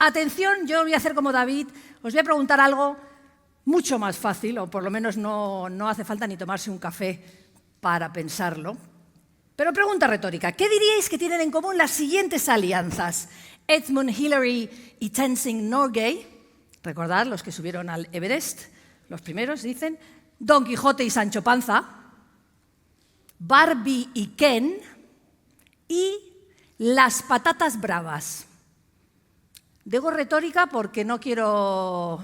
atención, yo voy a hacer como David, os voy a preguntar algo mucho más fácil, o por lo menos no hace falta ni tomarse un café para pensarlo. Pero pregunta retórica, ¿qué diríais que tienen en común las siguientes alianzas? Edmund Hillary y Tenzing Norgay, recordad los que subieron al Everest, los primeros dicen, Don Quijote y Sancho Panza, Barbie y Ken y las patatas bravas. Digo retórica porque no quiero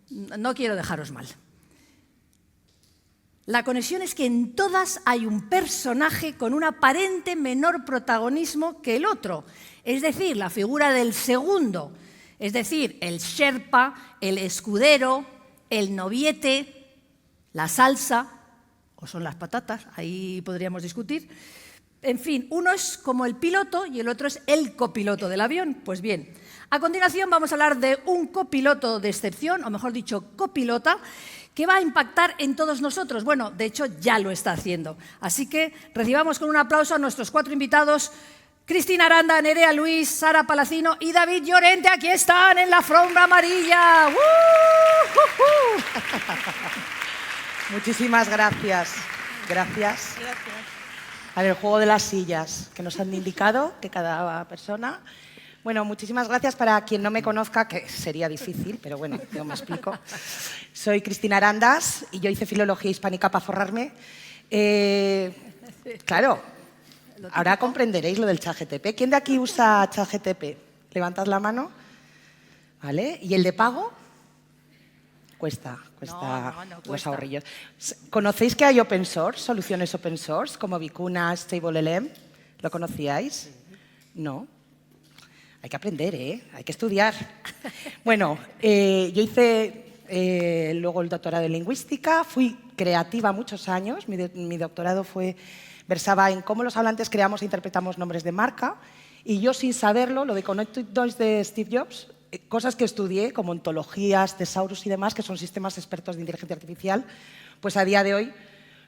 dejaros mal. La conexión es que en todas hay un personaje con un aparente menor protagonismo que el otro, es decir, la figura del segundo, es decir, el sherpa, el escudero, el noviete, la salsa, o son las patatas, ahí podríamos discutir. En fin, uno es como el piloto y el otro es el copiloto del avión. Pues bien, a continuación vamos a hablar de un copiloto de excepción, o mejor dicho, copilota, que va a impactar en todos nosotros. Bueno, de hecho, ya lo está haciendo. Así que recibamos con un aplauso a nuestros 4 invitados, Cristina Aranda, Nerea Luis, Sara Palacino y David Llorente. Aquí están en la alfombra amarilla. Muchísimas gracias. Gracias. A ver, el juego de las sillas que nos han indicado, que cada persona... Bueno, muchísimas gracias. Para quien no me conozca, que sería difícil, pero bueno, yo me explico. Soy Cristina Arandas y yo hice Filología Hispánica para forrarme. Claro, ahora comprenderéis lo del ChatGPT. ¿Quién de aquí usa ChatGPT? Levantad la mano. ¿Vale? ¿Y el de pago? Cuesta los ahorrillos. ¿Conocéis que hay open source, soluciones open source, como Vicuna, StableLM? ¿Lo conocíais? No. Hay que aprender, hay que estudiar. Bueno, yo hice luego el doctorado en lingüística, fui creativa muchos años, mi doctorado versaba en cómo los hablantes creamos e interpretamos nombres de marca, y yo sin saberlo, lo de Connected Noise de Steve Jobs, cosas que estudié, como ontologías, thesaurus y demás, que son sistemas expertos de inteligencia artificial, pues a día de hoy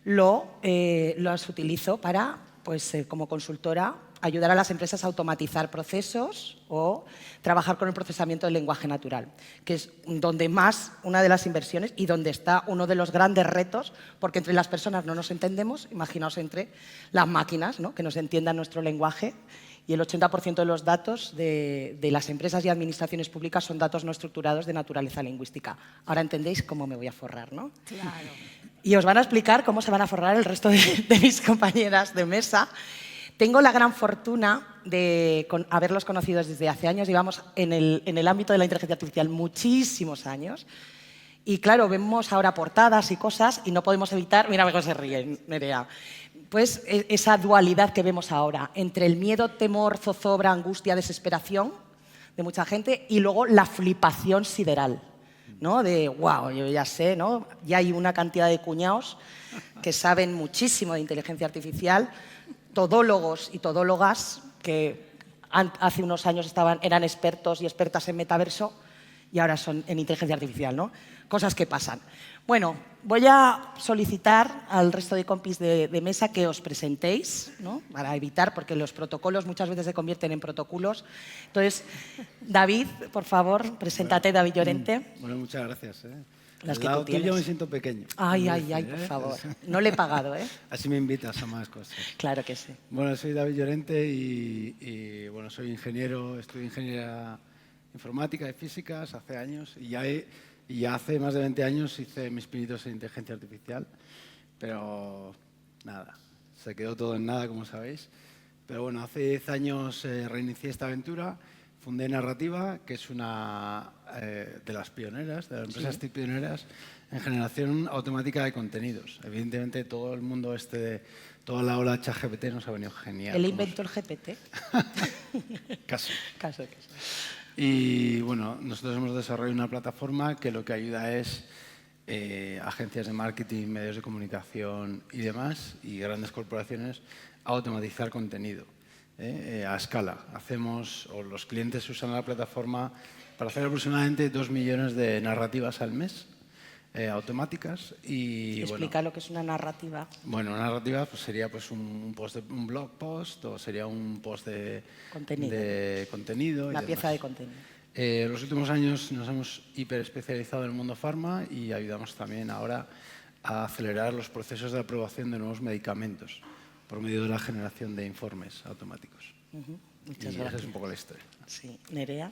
los utilizo para, pues como consultora, ayudar a las empresas a automatizar procesos o trabajar con el procesamiento del lenguaje natural, que es donde más una de las inversiones y donde está uno de los grandes retos, porque entre las personas no nos entendemos, imaginaos entre las máquinas, ¿no?, que nos entiendan nuestro lenguaje, y el 80% de los datos de las empresas y administraciones públicas son datos no estructurados de naturaleza lingüística. Ahora entendéis cómo me voy a forrar, ¿no? Claro. Y os van a explicar cómo se van a forrar el resto de mis compañeras de mesa. Tengo la gran fortuna de haberlos conocido desde hace años. Llevamos en el ámbito de la inteligencia artificial muchísimos años. Y claro, vemos ahora portadas y cosas y no podemos evitar... Mira cómo se ríe, Nerea. Pues esa dualidad que vemos ahora entre el miedo, temor, zozobra, angustia, desesperación de mucha gente y luego la flipación sideral, ¿no? De, wow, yo ya sé, ¿no? Ya hay una cantidad de cuñados que saben muchísimo de inteligencia artificial, todólogos y todólogas que hace unos años eran expertos y expertas en metaverso y ahora son en inteligencia artificial, ¿no? Cosas que pasan. Bueno, voy a solicitar al resto de compis de mesa que os presentéis, ¿no?, para evitar, porque los protocolos muchas veces se convierten en protocolos. Entonces, David, por favor, preséntate, David Llorente. Bueno, muchas gracias. Las Al que lado tú tienes. tuyo me siento pequeño. Ay, por favor. No le he pagado, ¿eh? Así me invitas a más cosas. Claro que sí. Bueno, soy David Llorente y bueno, soy ingeniero, estudio ingeniería informática y físicas hace años y ya hace más de 20 años hice mis pinitos en inteligencia artificial, pero nada, se quedó todo en nada, como sabéis. Pero bueno, hace 10 años reinicié esta aventura, fundé Narrativa, que es una de las pioneras, de las empresas pioneras en generación automática de contenidos. Evidentemente, todo el mundo toda la ola ChatGPT nos ha venido genial. ¿Él inventó el GPT? Casi. Caso que sí. Y bueno, nosotros hemos desarrollado una plataforma que lo que ayuda es agencias de marketing, medios de comunicación y demás, y grandes corporaciones, a automatizar contenido a escala. Los clientes usan la plataforma para hacer aproximadamente 2 millones de narrativas al mes, automáticas. Y explica lo que es una narrativa. Bueno, una narrativa pues, sería pues, un blog post o sería un post de contenido. Una pieza de contenido. En los últimos años nos hemos hiperespecializado en el mundo farma y ayudamos también ahora a acelerar los procesos de aprobación de nuevos medicamentos por medio de la generación de informes automáticos. Muchas y gracias. esa es un poco la historia. Sí. Nerea.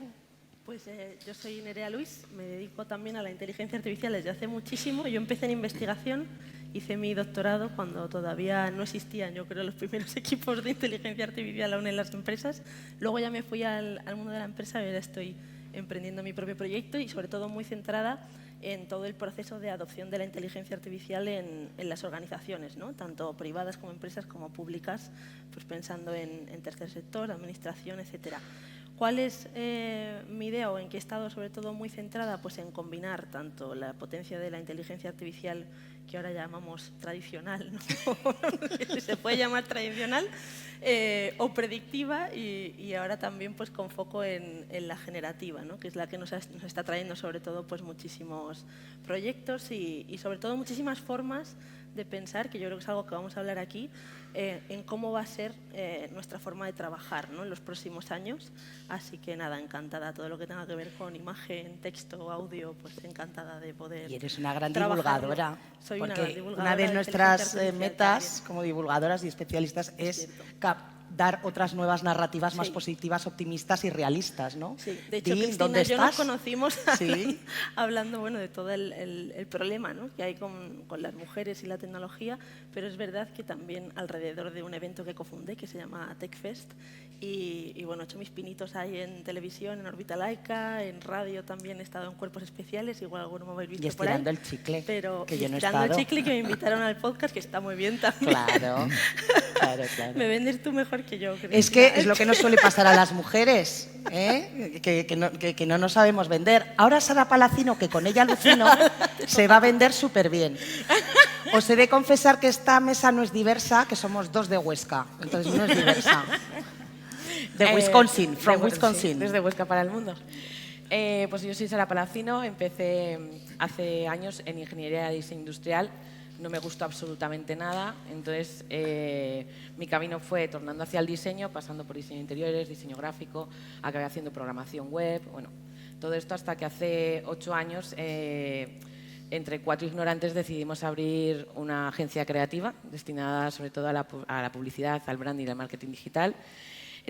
Pues yo soy Nerea Luis, me dedico también a la inteligencia artificial desde hace muchísimo. Yo empecé en investigación, hice mi doctorado cuando todavía no existían, yo creo, los primeros equipos de inteligencia artificial aún en las empresas. Luego ya me fui al mundo de la empresa y ahora estoy emprendiendo mi propio proyecto y sobre todo muy centrada en todo el proceso de adopción de la inteligencia artificial en las organizaciones, ¿no? Tanto privadas como empresas como públicas, pues pensando en tercer sector, administración, etcétera. ¿Cuál es mi idea o en qué he estado sobre todo muy centrada? Pues en combinar tanto la potencia de la inteligencia artificial, que ahora llamamos tradicional, ¿no? Se puede llamar tradicional, o predictiva, y ahora también pues con foco en la generativa, ¿no? Que es la que nos está trayendo sobre todo pues muchísimos proyectos y sobre todo muchísimas formas de pensar, que yo creo que es algo que vamos a hablar aquí, en cómo va a ser nuestra forma de trabajar, ¿no? En los próximos años. Así que nada, encantada. Todo lo que tenga que ver con imagen, texto, audio, pues encantada de poder. Y eres una gran trabajarlo. divulgadora. Soy porque una gran divulgadora una de de nuestras inteligencia artificial metas también. como divulgadoras y especialistas es cierto. dar otras nuevas narrativas más Sí. positivas, optimistas y realistas, ¿no? Sí, de hecho, Di, Cristina ¿dónde y yo nos estás? conocimos Sí. hablando bueno, de todo el problema, ¿no? Que hay con las mujeres y la tecnología, pero es verdad que también alrededor de un evento que cofundé, que se llama TechFest, y bueno, he hecho mis pinitos ahí en televisión, en Órbita Laica, en radio también he estado en Cuerpos Especiales, igual alguno me habéis visto Y por ahí. estirando el chicle, Pero, que yo no he estirando el estado. chicle, que me invitaron al podcast, que está muy bien también. Claro, claro. Me vendes tú mejor que yo, Cristina. Es que es lo que nos suele pasar a las mujeres, ¿eh? que no nos sabemos vender. Ahora Sara Palacino, que con ella alucino, se va a vender súper bien. Os he de confesar que esta mesa no es diversa, que somos dos de Huesca, entonces no es diversa. De Wisconsin, from Wisconsin. Sí, desde Huesca para el mundo. Pues yo soy Sara Palacino, empecé hace años en Ingeniería de Diseño Industrial, no me gustó absolutamente nada, entonces mi camino fue tornando hacia el diseño, pasando por diseño de interiores, diseño gráfico, acabé haciendo programación web, bueno, todo esto hasta que hace 8 años, entre 4 ignorantes, decidimos abrir una agencia creativa destinada sobre todo a la publicidad, al branding y al marketing digital.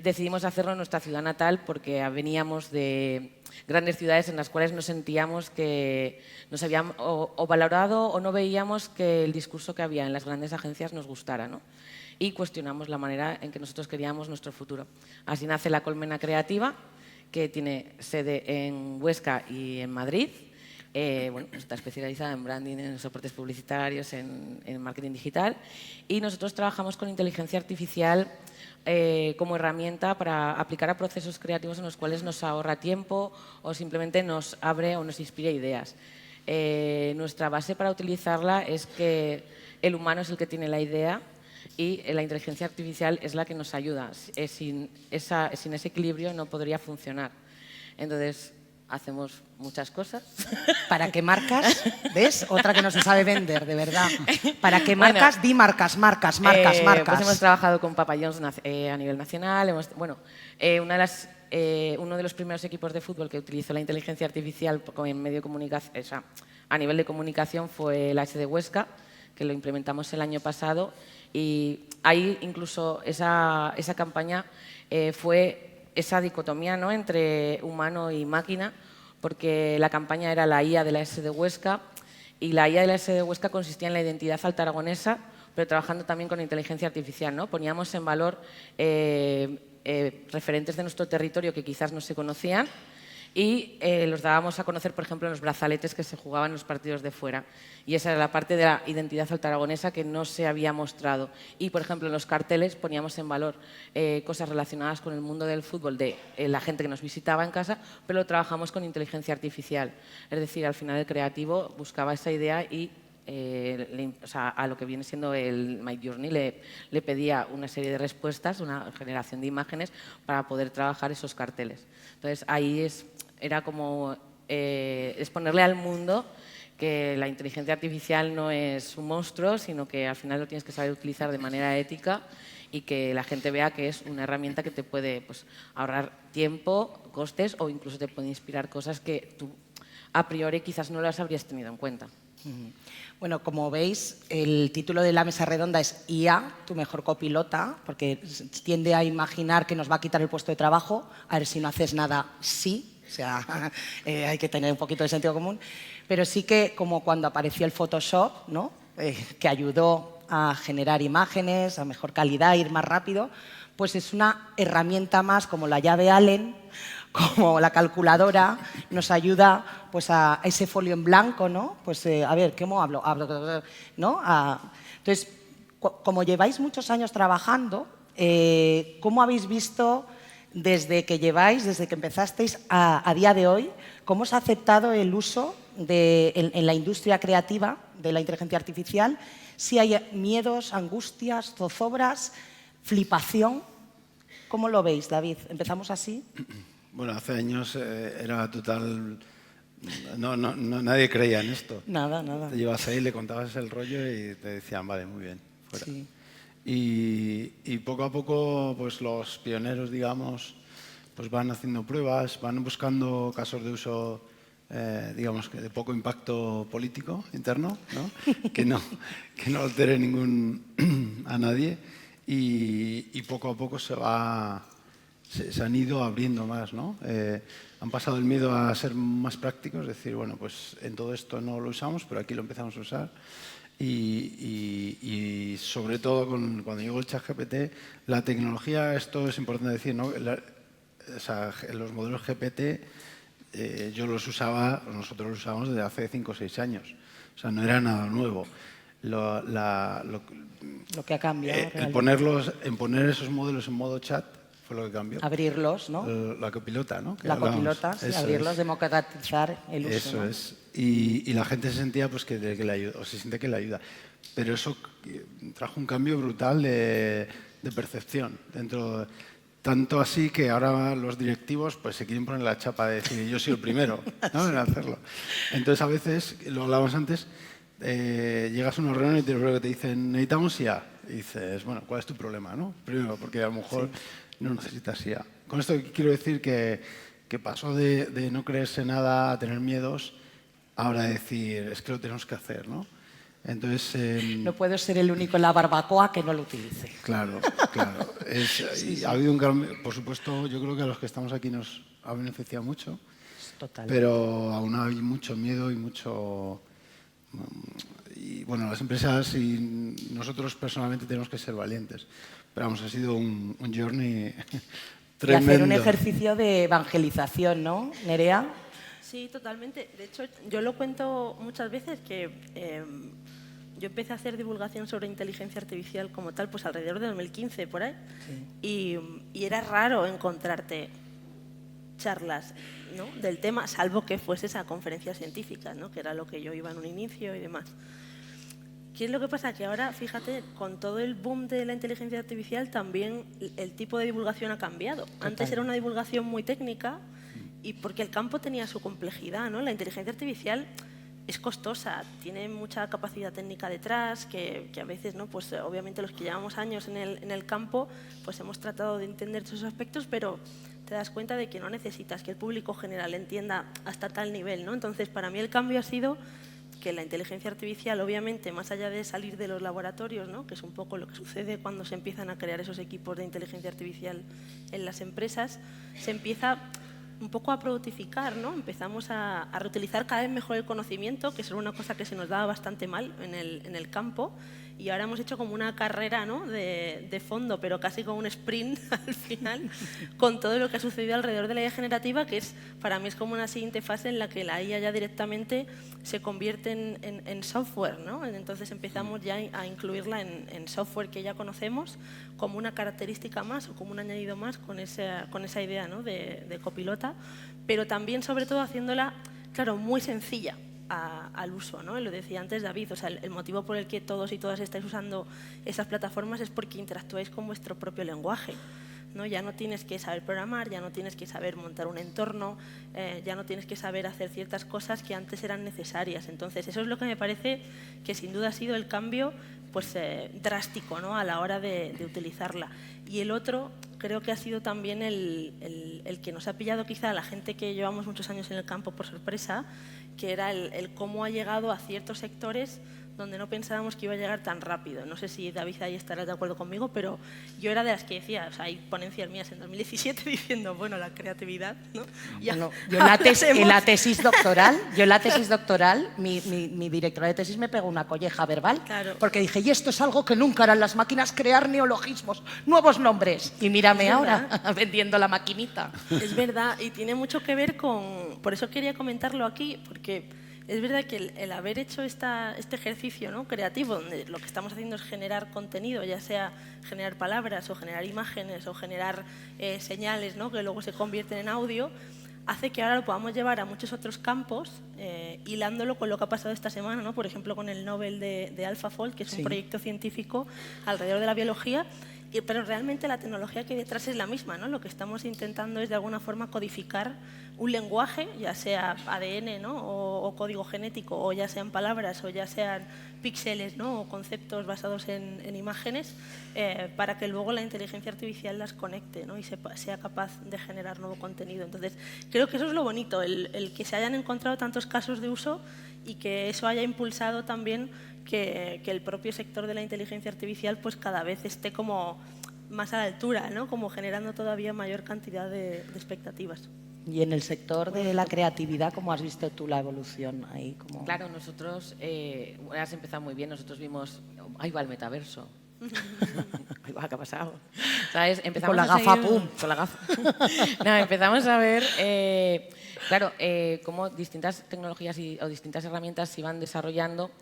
Decidimos hacerlo en nuestra ciudad natal porque veníamos de grandes ciudades en las cuales nos sentíamos que nos habían o valorado o no veíamos que el discurso que había en las grandes agencias nos gustara, ¿no? Y cuestionamos la manera en que nosotros queríamos nuestro futuro. Así nace La Colmena Creativa, que tiene sede en Huesca y en Madrid. Bueno, está especializada en branding, en soportes publicitarios, en marketing digital. Y nosotros trabajamos con inteligencia artificial como herramienta para aplicar a procesos creativos en los cuales nos ahorra tiempo o simplemente nos abre o nos inspira ideas. Nuestra base para utilizarla es que el humano es el que tiene la idea y la inteligencia artificial es la que nos ayuda. Sin ese equilibrio no podría funcionar. Entonces, hacemos muchas cosas. ¿Para qué marcas? ¿Ves? Otra que no se sabe vender, de verdad. ¿Para qué marcas? Bueno, di marcas. Pues hemos trabajado con Papa John's a nivel nacional. Uno de los primeros equipos de fútbol que utilizó la inteligencia artificial en medio de comunicación, o sea, a nivel de comunicación fue la SD Huesca, que lo implementamos el año pasado. Y ahí incluso esa campaña fue esa dicotomía, ¿no?, entre humano y máquina, porque la campaña era la IA de la SD Huesca y la IA de la SD Huesca consistía en la identidad altaragonesa, pero trabajando también con inteligencia artificial, ¿no? Poníamos en valor referentes de nuestro territorio que quizás no se conocían y los dábamos a conocer, por ejemplo, en los brazaletes que se jugaban en los partidos de fuera. Y esa era la parte de la identidad altaragonesa que no se había mostrado. Y, por ejemplo, en los carteles poníamos en valor cosas relacionadas con el mundo del fútbol de la gente que nos visitaba en casa, pero lo trabajamos con inteligencia artificial. Es decir, al final el creativo buscaba esa idea y a lo que viene siendo el My Journey le pedía una serie de respuestas, una generación de imágenes para poder trabajar esos carteles. Entonces, ahí era como exponerle al mundo que la inteligencia artificial no es un monstruo, sino que al final lo tienes que saber utilizar de manera ética y que la gente vea que es una herramienta que te puede pues, ahorrar tiempo, costes o incluso te puede inspirar cosas que tú a priori quizás no las habrías tenido en cuenta. Bueno, como veis, el título de la mesa redonda es IA, tu mejor copilota, porque tiende a imaginar que nos va a quitar el puesto de trabajo. A ver, si no haces nada, sí. O sea, hay que tener un poquito de sentido común. Pero sí que, como cuando apareció el Photoshop, ¿no? Que ayudó a generar imágenes, a mejor calidad, ir más rápido, pues es una herramienta más como la llave Allen, como la calculadora, nos ayuda pues, a ese folio en blanco, ¿no? Pues, a ver, ¿cómo hablo? ¿No? Entonces, como lleváis muchos años trabajando, ¿cómo habéis visto desde que empezasteis a día de hoy, cómo se ha aceptado el uso en la industria creativa de la inteligencia artificial? Si hay miedos, angustias, zozobras, flipación. ¿Cómo lo veis, David? ¿Empezamos así? Bueno, hace años era total... nadie creía en esto. Nada, nada. Te llevas ahí, le contabas el rollo y te decían, vale, muy bien, fuera. Sí. Y poco a poco, pues los pioneros, digamos, pues van haciendo pruebas, van buscando casos de uso, digamos, que de poco impacto político interno, ¿no? que no altere a nadie. Y poco a poco se han ido abriendo más, ¿no? Han pasado el miedo a ser más prácticos, es decir, bueno, pues en todo esto no lo usamos, pero aquí lo empezamos a usar. Y sobre todo cuando llegó el ChatGPT, la tecnología, esto es importante decir, ¿no? Los modelos GPT nosotros los usamos desde hace 5 o 6 años, o sea, no era nada nuevo. Lo que ha cambiado. Poner esos modelos en modo chat fue lo que cambió. Abrirlos, ¿no? La copilota, ¿no? La copilota, sí, abrirlos, democratizar el uso. Eso, ¿no? Es. Y la gente se sentía pues, que le ayuda, o se siente que le ayuda. Pero eso trajo un cambio brutal de percepción dentro. Tanto así que ahora los directivos pues, se quieren poner la chapa de decir yo soy el primero, ¿no? En hacerlo. Entonces a veces, lo hablábamos antes, llegas a una reunión y te dicen necesitamos IA. Y dices, bueno, ¿cuál es tu problema? ¿No? Primero, porque a lo mejor no necesitas IA. Con esto quiero decir que pasó de no creerse nada a tener miedos, ahora decir, es que lo tenemos que hacer, ¿no? Entonces, no puedo ser el único en la barbacoa que no lo utilice. Claro, claro. Ha habido un cambio, por supuesto, yo creo que a los que estamos aquí nos ha beneficiado mucho. Total. Pero aún hay mucho miedo y mucho... Y bueno, las empresas y nosotros personalmente tenemos que ser valientes. Pero vamos, ha sido un journey tremendo. Y hacer un ejercicio de evangelización, ¿no, Nerea? Sí, totalmente. De hecho, yo lo cuento muchas veces que yo empecé a hacer divulgación sobre inteligencia artificial como tal, pues alrededor de 2015, por ahí. Sí. Y era raro encontrarte charlas, ¿no? del tema, salvo que fueses a conferencias científicas, ¿no? que era lo que yo iba en un inicio y demás. ¿Qué es lo que pasa? Que ahora, fíjate, con todo el boom de la inteligencia artificial también el tipo de divulgación ha cambiado. Total. Antes era una divulgación muy técnica y porque el campo tenía su complejidad, ¿no? La inteligencia artificial es costosa, tiene mucha capacidad técnica detrás, que a veces, ¿no? Pues obviamente los que llevamos años en el campo, pues hemos tratado de entender esos aspectos, pero te das cuenta de que no necesitas que el público general entienda hasta tal nivel, ¿no? Entonces, para mí el cambio ha sido que la inteligencia artificial, obviamente, más allá de salir de los laboratorios, ¿no? que es un poco lo que sucede cuando se empiezan a crear esos equipos de inteligencia artificial en las empresas, se empieza un poco a productificar, ¿no? Empezamos a reutilizar cada vez mejor el conocimiento, que es una cosa que se nos daba bastante mal en el campo, y ahora hemos hecho como una carrera, ¿no? de fondo, pero casi como un sprint al final, con todo lo que ha sucedido alrededor de la IA generativa, que para mí es como una siguiente fase en la que la IA ya directamente se convierte en software, ¿no? Entonces empezamos ya a incluirla en software que ya conocemos como una característica más o como un añadido más con esa idea, ¿no? de copilota, pero también sobre todo haciéndola, claro, muy sencilla al uso, ¿no? Lo decía antes David, o sea, el motivo por el que todos y todas estáis usando esas plataformas es porque interactuáis con vuestro propio lenguaje, ¿no? Ya no tienes que saber programar, ya no tienes que saber montar un entorno, ya no tienes que saber hacer ciertas cosas que antes eran necesarias. Entonces, eso es lo que me parece que sin duda ha sido el cambio pues, drástico, ¿no?, a la hora de utilizarla. Y el otro creo que ha sido también el que nos ha pillado quizá a la gente que llevamos muchos años en el campo por sorpresa, que era el cómo ha llegado a ciertos sectores donde no pensábamos que iba a llegar tan rápido. No sé si David ahí estarás de acuerdo conmigo, pero yo era de las que decía, o sea, hay ponencias mías en 2017 diciendo, bueno, la creatividad, ¿no? Ya, bueno, yo en la tesis doctoral, mi directora de tesis me pegó una colleja verbal, claro, porque dije, y esto es algo que nunca harán las máquinas, crear neologismos, nuevos nombres. Y mírame ahora, vendiendo la maquinita. Es verdad, y tiene mucho que ver con... Por eso quería comentarlo aquí, porque... Es verdad que el haber hecho este ejercicio, ¿no?, creativo, donde lo que estamos haciendo es generar contenido, ya sea generar palabras o generar imágenes o generar señales, ¿no?, que luego se convierten en audio, hace que ahora lo podamos llevar a muchos otros campos, hilándolo con lo que ha pasado esta semana, ¿no?, por ejemplo, con el Nobel de AlphaFold, que es un proyecto científico alrededor de la biología, pero realmente la tecnología que hay detrás es la misma, ¿no? Lo que estamos intentando es de alguna forma codificar un lenguaje, ya sea ADN, ¿no?, o código genético, o ya sean palabras, o ya sean píxeles, ¿no?, o conceptos basados en imágenes, para que luego la inteligencia artificial las conecte, ¿no?, y sea capaz de generar nuevo contenido. Entonces, creo que eso es lo bonito, el que se hayan encontrado tantos casos de uso y que eso haya impulsado también que el propio sector de la inteligencia artificial pues cada vez esté como más a la altura, ¿no?, como generando todavía mayor cantidad de expectativas. Y en el sector de la creatividad, ¿cómo has visto tú la evolución ahí? Claro, nosotros, has empezado muy bien, nosotros vimos, ahí va el metaverso. Ahí va, ¿qué ha pasado? ¿Sabes? Empezamos con la gafa, ¡pum! Con la gafa. No, empezamos a ver, claro, cómo distintas tecnologías o distintas herramientas se iban desarrollando.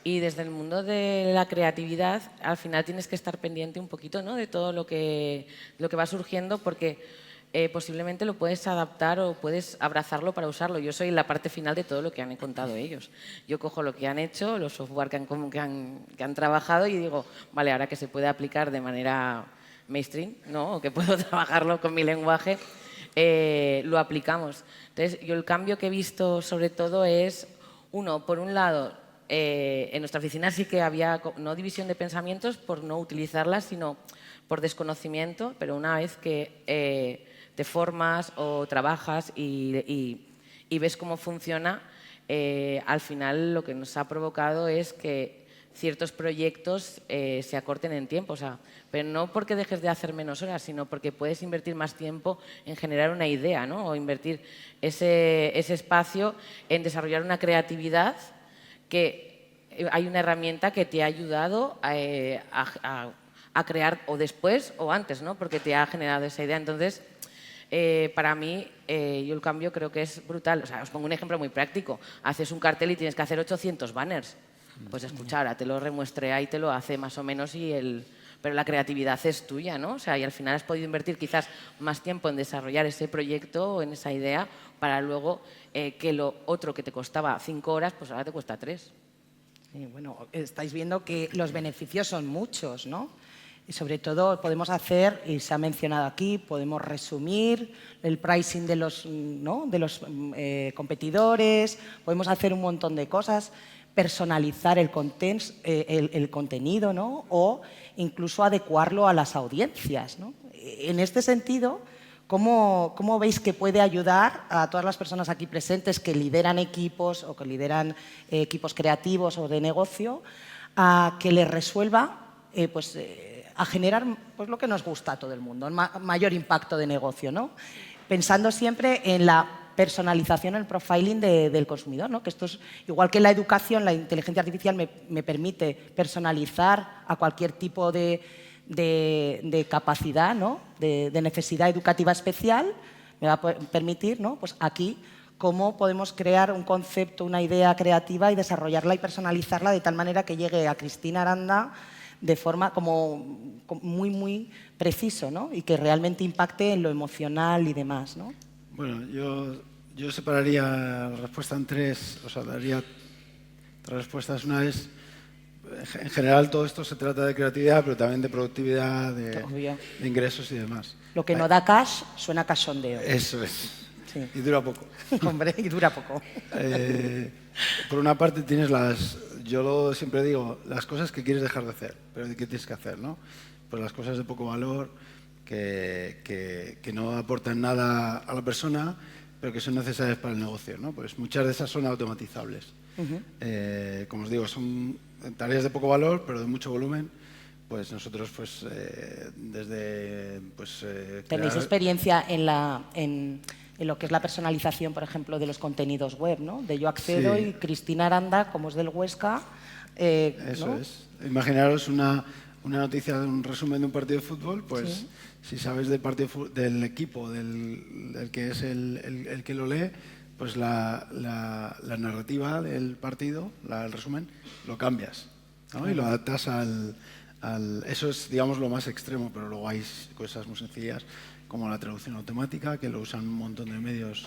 Y desde el mundo de la creatividad, al final tienes que estar pendiente un poquito, ¿no?, de todo lo que va surgiendo, porque posiblemente lo puedes adaptar o puedes abrazarlo para usarlo. Yo soy la parte final de todo lo que han contado ellos. Yo cojo lo que han hecho, los software que han trabajado y digo, vale, ahora que se puede aplicar de manera mainstream, ¿no?, o que puedo trabajarlo con mi lenguaje, lo aplicamos. Entonces, yo el cambio que he visto sobre todo es, por un lado, en nuestra oficina sí que había no división de pensamientos por no utilizarlas, sino por desconocimiento, pero una vez que te formas o trabajas y ves cómo funciona, al final lo que nos ha provocado es que ciertos proyectos se acorten en tiempo, o sea, pero no porque dejes de hacer menos horas, sino porque puedes invertir más tiempo en generar una idea, ¿no?, o invertir ese espacio en desarrollar una creatividad que hay una herramienta que te ha ayudado a crear o después o antes, ¿no?, porque te ha generado esa idea. Entonces, para mí, yo el cambio creo que es brutal. O sea, os pongo un ejemplo muy práctico. Haces un cartel y tienes que hacer 800 banners. Pues escucha, ahora te lo remuestrea y te lo hace más o menos, pero la creatividad es tuya, ¿no? O sea, y al final has podido invertir quizás más tiempo en desarrollar ese proyecto o en esa idea para luego que lo otro que te costaba 5 horas, pues ahora te cuesta 3. Sí, bueno, estáis viendo que los beneficios son muchos, ¿no? Y sobre todo podemos hacer, y se ha mencionado aquí, podemos resumir el pricing de los, ¿no?, de los competidores, podemos hacer un montón de cosas, personalizar el contenido, ¿no?, o incluso adecuarlo a las audiencias, ¿no? En este sentido, ¿cómo veis que puede ayudar a todas las personas aquí presentes que lideran equipos o que lideran equipos creativos o de negocio a que les resuelva a generar pues, lo que nos gusta a todo el mundo, mayor impacto de negocio, ¿no? Pensando siempre en la personalización, el profiling del consumidor, ¿no? Que esto es igual que en la educación, la inteligencia artificial me permite personalizar a cualquier tipo de capacidad, ¿no?, de necesidad educativa especial, me va a permitir, ¿no?, pues aquí cómo podemos crear un concepto, una idea creativa y desarrollarla y personalizarla de tal manera que llegue a Cristina Aranda de forma como muy, muy preciso, ¿no?, y que realmente impacte en lo emocional y demás, ¿no? Bueno, yo separaría la respuesta en tres, o sea, daría tres respuestas. Una es, en general, todo esto se trata de creatividad, pero también de productividad, de ingresos y demás. Lo que no da cash suena a cachondeo. Eso es. Sí. Y dura poco. Hombre, y dura poco. Por una parte tienes siempre digo, las cosas que quieres dejar de hacer, pero ¿qué tienes que hacer, no? Pues las cosas de poco valor, que no aportan nada a la persona, pero que son necesarias para el negocio, ¿no? Pues muchas de esas son automatizables. Como os digo, son tareas de poco valor, pero de mucho volumen. Pues nosotros, pues, desde... ¿Tenéis experiencia en lo que es la personalización, por ejemplo, de los contenidos web, ¿no? De yo accedo y Cristina Aranda, como es del Huesca... Eso ¿no? es. Imaginaros una noticia, un resumen de un partido de fútbol, pues si sabes del equipo, del que es el que lo lee, pues la narrativa del partido, el resumen, lo cambias, ¿no? Y lo adaptas eso es, digamos, lo más extremo, pero luego hay cosas muy sencillas como la traducción automática, que lo usan un montón de medios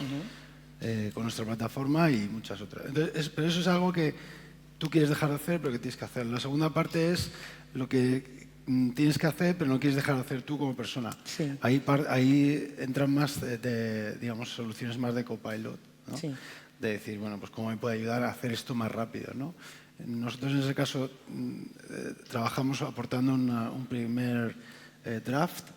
con nuestra plataforma y muchas otras. Entonces, pero eso es algo que tú quieres dejar de hacer, pero que tienes que hacer. La segunda parte es lo que tienes que hacer, pero no quieres dejar de hacer tú como persona. Sí. Ahí entran más, digamos, soluciones más de copilot, ¿no? Sí. De decir, bueno, pues cómo me puede ayudar a hacer esto más rápido, ¿no? Nosotros en ese caso trabajamos aportando un primer draft,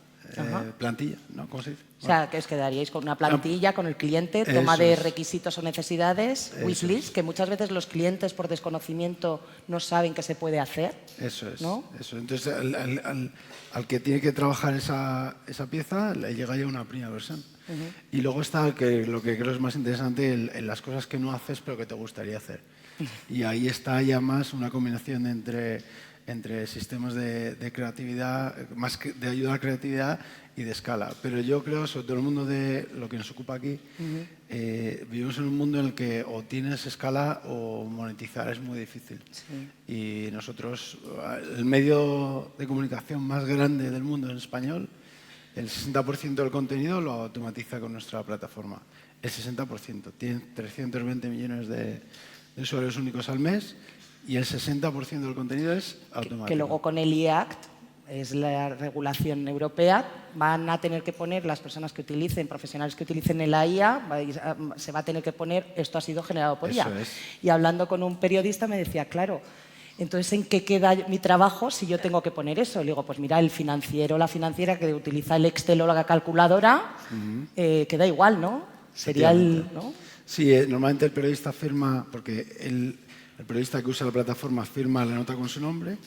plantilla, ¿no? ¿Cómo se dice? O sea, que os quedaríais con una plantilla, con el cliente, toma de requisitos o necesidades, wishlist, que muchas veces los clientes por desconocimiento no saben que se puede hacer. Eso es, ¿no? eso. Entonces, al que tiene que trabajar esa pieza, le llega ya una primera versión. Y luego está lo que creo es más interesante, en las cosas que no haces pero que te gustaría hacer. Y ahí está ya más una combinación entre sistemas de creatividad, más de ayuda a la creatividad y de escala. Pero yo creo, sobre todo el mundo de lo que nos ocupa aquí, vivimos en un mundo en el que o tienes escala o monetizar es muy difícil. Sí. Y nosotros, el medio de comunicación más grande del mundo en español, el 60% del contenido lo automatiza con nuestra plataforma. El 60%. Tiene 320 millones de usuarios únicos al mes y el 60% del contenido es automático. Que luego con el e-Act, es la regulación europea, van a tener que poner las personas que utilicen, profesionales que utilicen el IA, se va a tener que poner esto ha sido generado por IA. Es. Y hablando con un periodista me decía, claro, entonces ¿en qué queda mi trabajo si yo tengo que poner eso? Le digo, pues mira, el financiero, la financiera que utiliza el Excel o la calculadora, queda igual, ¿no? Sería ¿no? Sí, normalmente el periodista firma, porque el periodista que usa la plataforma firma la nota con su nombre,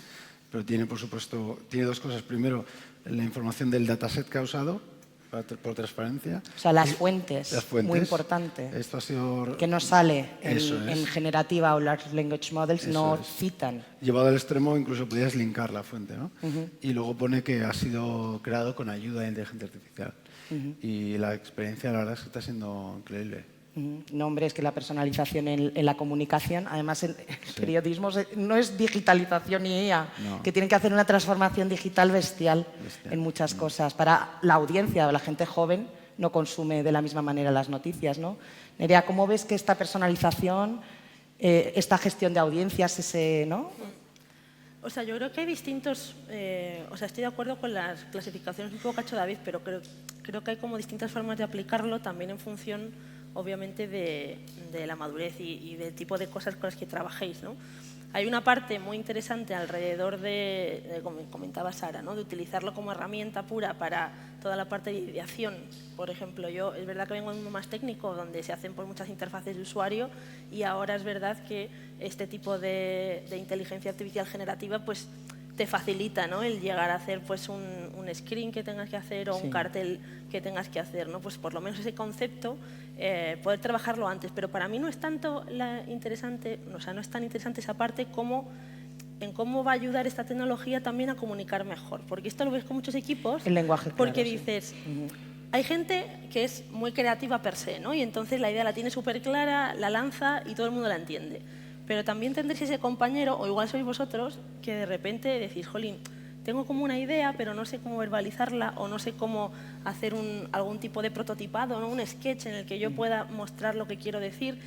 pero tiene, por supuesto, tiene dos cosas. Primero, la información del dataset que ha usado, por transparencia. O sea, las fuentes, muy importante. Esto ha sido... Que no sale en generativa o large language models, no citan. Llevado al extremo, incluso podrías linkar la fuente, ¿no? Y luego pone que ha sido creado con ayuda de inteligencia artificial. Y la experiencia, la verdad, es que está siendo increíble. No, hombre, es que la personalización en la comunicación, además el periodismo no es digitalización ni IA, que tienen que hacer una transformación digital bestial en muchas cosas. Para la audiencia, la gente joven no consume de la misma manera las noticias, ¿no? Nerea, ¿cómo ves que esta personalización, esta gestión de audiencias, ¿no? O sea, yo creo que hay distintos... o sea, estoy de acuerdo con las clasificaciones un poco cacho David, pero creo que hay como distintas formas de aplicarlo también en función, obviamente, de la madurez y del tipo de cosas con las que trabajéis, ¿no? Hay una parte muy interesante alrededor como comentaba Sara, ¿no? De utilizarlo como herramienta pura para toda la parte de ideación. Por ejemplo, yo es verdad que vengo de un mundo más técnico donde se hacen por muchas interfaces de usuario y ahora es verdad que este tipo de inteligencia artificial generativa pues te facilita, ¿no? El llegar a hacer pues un screen que tengas que hacer o un cartel que tengas que hacer, ¿no? Pues por lo menos ese concepto poder trabajarlo antes, pero para mí no es tanto interesante, o sea, no es tan interesante esa parte como en cómo va a ayudar esta tecnología también a comunicar mejor, porque esto lo ves con muchos equipos, el lenguaje claro, porque dices, hay gente que es muy creativa per se, ¿no? Y entonces la idea la tiene súper clara, la lanza y todo el mundo la entiende. Pero también tendréis ese compañero, o igual sois vosotros, que de repente decís, jolín, tengo como una idea, pero no sé cómo verbalizarla o no sé cómo hacer algún tipo de prototipado, ¿no? Un sketch en el que yo pueda mostrar lo que quiero decir.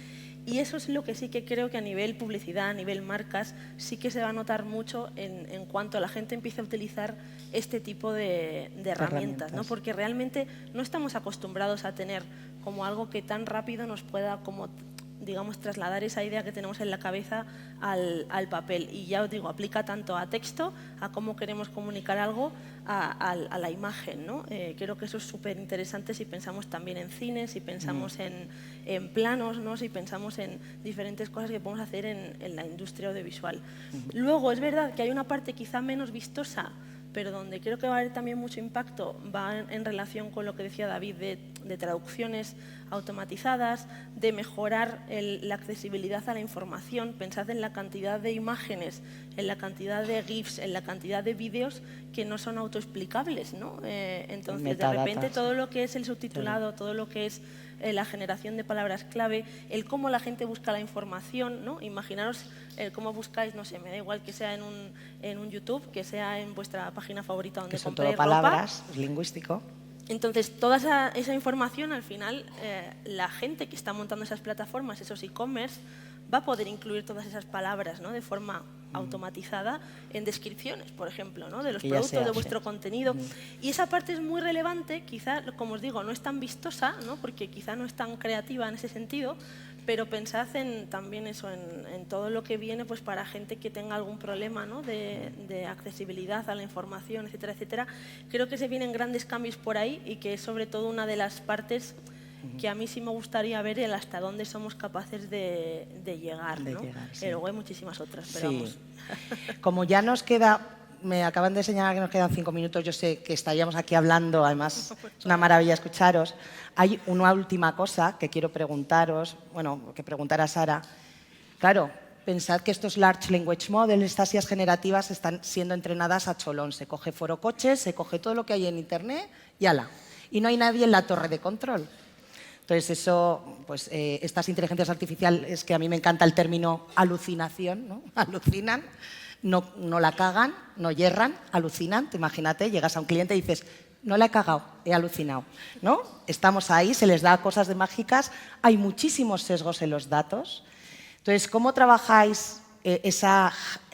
Y eso es lo que sí que creo que a nivel publicidad, a nivel marcas, sí que se va a notar mucho en cuanto la gente empiece a utilizar este tipo de herramientas, ¿no? Porque realmente no estamos acostumbrados a tener como algo que tan rápido nos pueda como digamos, trasladar esa idea que tenemos en la cabeza al papel. Y ya os digo, aplica tanto a texto, a cómo queremos comunicar algo, a la imagen, ¿no? Creo que eso es súper interesante si pensamos también en cine, si pensamos en planos, ¿no? Si pensamos en diferentes cosas que podemos hacer en la industria audiovisual. Luego, es verdad que hay una parte quizá menos vistosa, pero donde creo que va a haber también mucho impacto, va en relación con lo que decía David de traducciones automatizadas, de mejorar la accesibilidad a la información. Pensad en la cantidad de imágenes, en la cantidad de GIFs, en la cantidad de vídeos que no son autoexplicables, ¿no? Entonces, de repente, todo lo que es el subtitulado, todo lo que es la generación de palabras clave, el cómo la gente busca la información, ¿no? Imaginaros el cómo buscáis, no sé, me da igual que sea en un YouTube, que sea en vuestra página favorita donde que son compréis todo palabras, ropa. es lingüístico. Entonces, toda esa información, al final, la gente que está montando esas plataformas, esos e-commerce, va a poder incluir todas esas palabras, ¿no? De forma automatizada en descripciones, por ejemplo, ¿no? De los productos, de vuestro contenido. Y esa parte es muy relevante, quizá, como os digo, no es tan vistosa, ¿no? Porque quizá no es tan creativa en ese sentido, pero pensad también eso, en todo lo que viene pues para gente que tenga algún problema, ¿no? de accesibilidad a la información, etcétera, etcétera. Creo que se vienen grandes cambios por ahí y que es sobre todo una de las partes que a mí sí me gustaría ver el hasta dónde somos capaces de llegar, ¿no? Luego hay muchísimas otras, pero vamos. Como ya nos queda, me acaban de señalar que nos quedan 5 minutos, yo sé que estaríamos aquí hablando, además es una maravilla escucharos. Hay una última cosa que quiero preguntaros, bueno, que preguntar a Sara. Claro, pensad que estos Large Language Models, estas IAs generativas, están siendo entrenadas a cholón. Se coge forocoches, se coge todo lo que hay en Internet y ala. Y no hay nadie en la torre de control. Entonces, eso, pues, estas inteligencias artificiales, que a mí me encanta el término alucinación, ¿no? Alucinan, no la cagan, no yerran, alucinan. Te imagínate, llegas a un cliente y dices, no la he cagado, he alucinado, ¿no? Estamos ahí, se les da cosas de mágicas, hay muchísimos sesgos en los datos. Entonces, ¿cómo trabajáis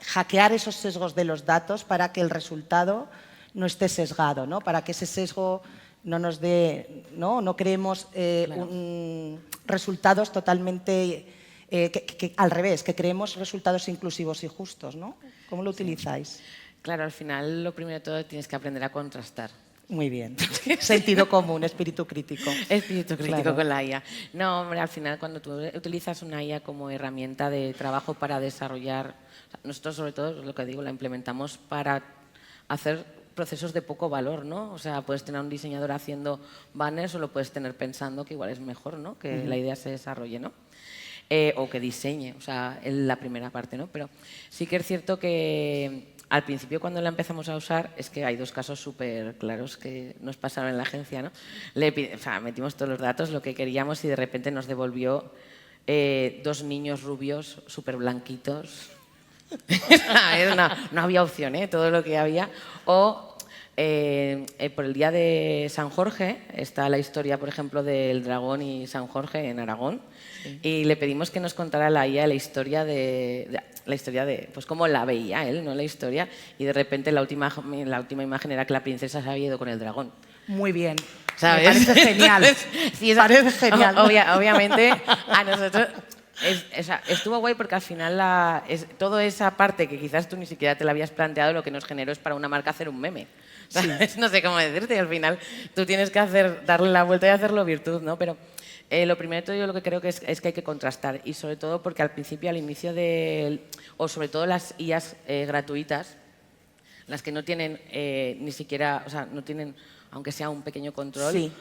hackear esos sesgos de los datos para que el resultado no esté sesgado, ¿no? Para que ese sesgo no nos dé, no creemos resultados totalmente al revés, que creemos resultados inclusivos y justos, ¿no? ¿Cómo lo utilizáis? Claro, al final lo primero de todo tienes que aprender a contrastar. Muy bien. Sentido común, espíritu crítico. Espíritu crítico, claro. Con la IA. No, hombre, al final cuando tú utilizas una IA como herramienta de trabajo para desarrollar, nosotros sobre todo, lo que digo, la implementamos para hacer procesos de poco valor, ¿no? O sea, puedes tener un diseñador haciendo banners o lo puedes tener pensando que igual es mejor, ¿no? Que la idea se desarrolle, ¿no? O que diseñe, o sea, en la primera parte, ¿no? Pero sí que es cierto que al principio cuando la empezamos a usar es que hay dos casos súper claros que nos pasaron en la agencia, ¿no? O sea, metimos todos los datos, lo que queríamos y de repente nos devolvió 2 niños rubios súper blanquitos. No había opción, todo lo que había. O por el día de San Jorge está la historia, por ejemplo, del dragón y San Jorge en Aragón. Sí. Y le pedimos que nos contara la IA la historia de pues cómo la veía él, no la historia. Y de repente la última imagen era que la princesa se había ido con el dragón. Muy bien. ¿Sabes? Me parece genial. Sí, parece genial. Obviamente a nosotros estuvo guay porque al final toda esa parte que quizás tú ni siquiera te la habías planteado, lo que nos generó es para una marca hacer un meme. Sí. No sé cómo decirte, y al final tú tienes que darle la vuelta y hacerlo virtud, ¿no? Pero lo primero de todo yo lo que creo que es que hay que contrastar, y sobre todo porque al principio, al inicio o sobre todo las IAs gratuitas, las que no tienen ni siquiera, o sea, no tienen, aunque sea un pequeño control, sí.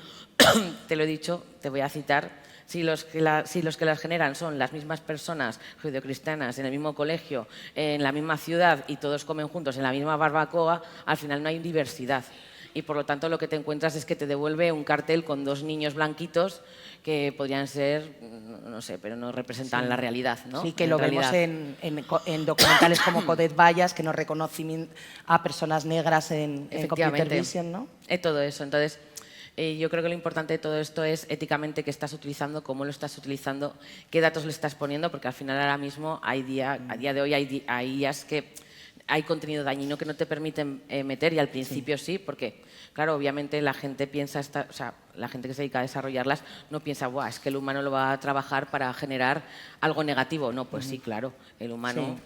Te lo he dicho, te voy a citar. Si los que las generan son las mismas personas judeocristianas en el mismo colegio, en la misma ciudad y todos comen juntos en la misma barbacoa, al final no hay diversidad. Y por lo tanto lo que te encuentras es que te devuelve un cartel con 2 niños blanquitos que podrían ser, no sé, pero no representan la realidad, ¿no? Sí, que lo vemos en documentales como Coded Bias, que no reconocen a personas negras en Computer Vision, ¿no? Todo eso. Entonces, yo creo que lo importante de todo esto es éticamente qué estás utilizando, cómo lo estás utilizando, qué datos le estás poniendo, porque al final ahora mismo a día de hoy hay IAs que hay contenido dañino que no te permiten meter y al principio sí, porque, claro, obviamente la gente piensa, o sea, la gente que se dedica a desarrollarlas no piensa, "Buah, es que el humano lo va a trabajar para generar algo negativo". No, pues sí, claro, el humano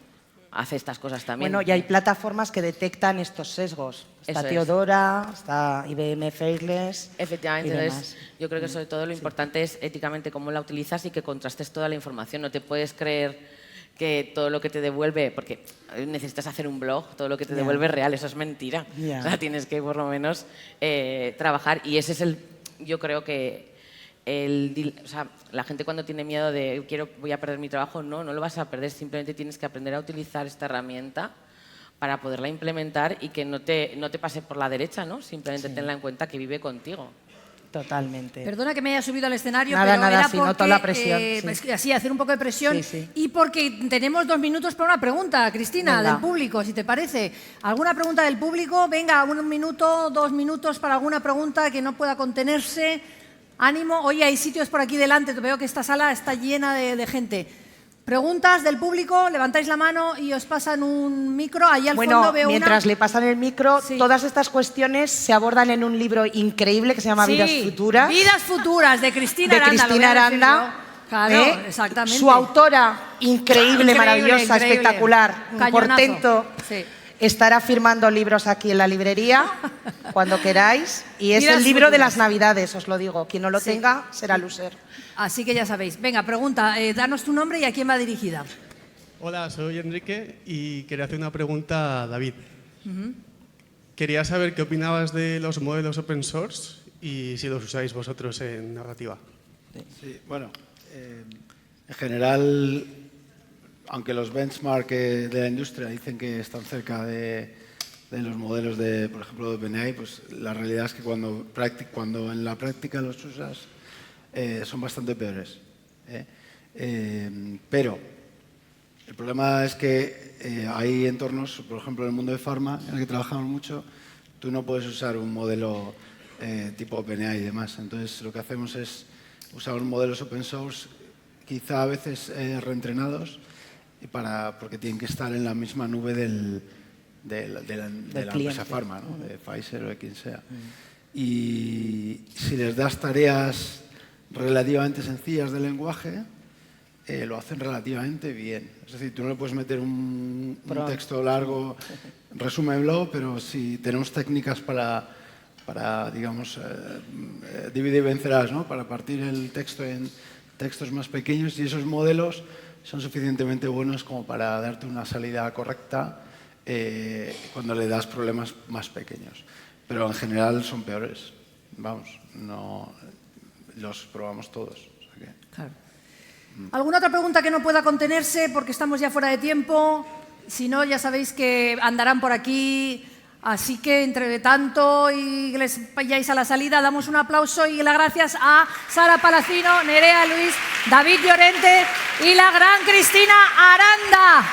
hace estas cosas también. Bueno, y hay plataformas que detectan estos sesgos. Está Eso es. Teodora, está IBM Faceless. Efectivamente, y entonces demás. yo creo que sobre todo lo importante es éticamente cómo la utilizas y que contrastes toda la información. No te puedes creer que todo lo que te devuelve, porque necesitas hacer un blog, todo lo que te devuelve es real, eso es mentira. Ya. O sea, tienes que por lo menos trabajar y ese es yo creo que o sea, la gente cuando tiene miedo de voy a perder mi trabajo, no lo vas a perder, simplemente tienes que aprender a utilizar esta herramienta para poderla implementar y que no te pase por la derecha, ¿no? Simplemente tenla en cuenta que vive contigo. Totalmente. Perdona que me haya subido al escenario, Nada, pero nada, era sí, porque, noto la presión, sí. es que así, hacer un poco de presión Sí, sí. y porque tenemos 2 minutos para una pregunta, Cristina, Venga. del público, si te parece. ¿Alguna pregunta del público? Venga, 1 minuto, 2 minutos para alguna pregunta que no pueda contenerse. Ánimo. Oye, hay sitios por aquí delante, veo que esta sala está llena de gente. Preguntas del público, levantáis la mano y os pasan un micro. Ahí al fondo veo mientras una. le pasan el micro, Sí. todas estas cuestiones se abordan en un libro increíble que se llama Sí, Vidas Futuras. Vidas Futuras, de Cristina de Aranda. lo Cristina voy a decir Aranda. yo. Claro, exactamente. Su autora, increíble, maravillosa, increíble. espectacular, un Cañonazo. portento. Sí. Estará firmando libros aquí en la librería cuando queráis. Y es Vidas el libro de Futuras. las Navidades, os lo digo. Quien no lo Sí. tenga será loser. Así que ya sabéis. Venga, pregunta, danos tu nombre y a quién va dirigida. Hola, soy Enrique y quería hacer una pregunta a David. Quería saber qué opinabas de los modelos open source y si los usáis vosotros en narrativa. Sí, bueno, en general, aunque los benchmarks de la industria dicen que están cerca de los modelos de, por ejemplo, de OpenAI, pues la realidad es que cuando en la práctica los usas son bastante peores. Pero el problema es que hay entornos, por ejemplo, en el mundo de farma, en el que trabajamos mucho, tú no puedes usar un modelo tipo OpenAI y demás. Entonces, lo que hacemos es usar modelos open source, quizá a veces reentrenados, porque tienen que estar en la misma nube de la empresa farma, ¿no? De Pfizer o de quien sea. Y si les das tareas relativamente sencillas de lenguaje, lo hacen relativamente bien. Es decir, tú no le puedes meter un texto largo, resúmenlo, pero si tenemos técnicas para digamos, dividir y vencerás, ¿no? Para partir el texto en textos más pequeños, y esos modelos son suficientemente buenos como para darte una salida correcta cuando le das problemas más pequeños. Pero en general son peores. Vamos, no los probamos todos. O sea que... Claro. ¿Alguna otra pregunta que no pueda contenerse porque estamos ya fuera de tiempo? Si no, ya sabéis que andarán por aquí. Así que, entre tanto y que les vayáis a la salida, damos un aplauso y las gracias a Sara Palacino, Nerea Luis, David Llorente y la gran Cristina Aranda.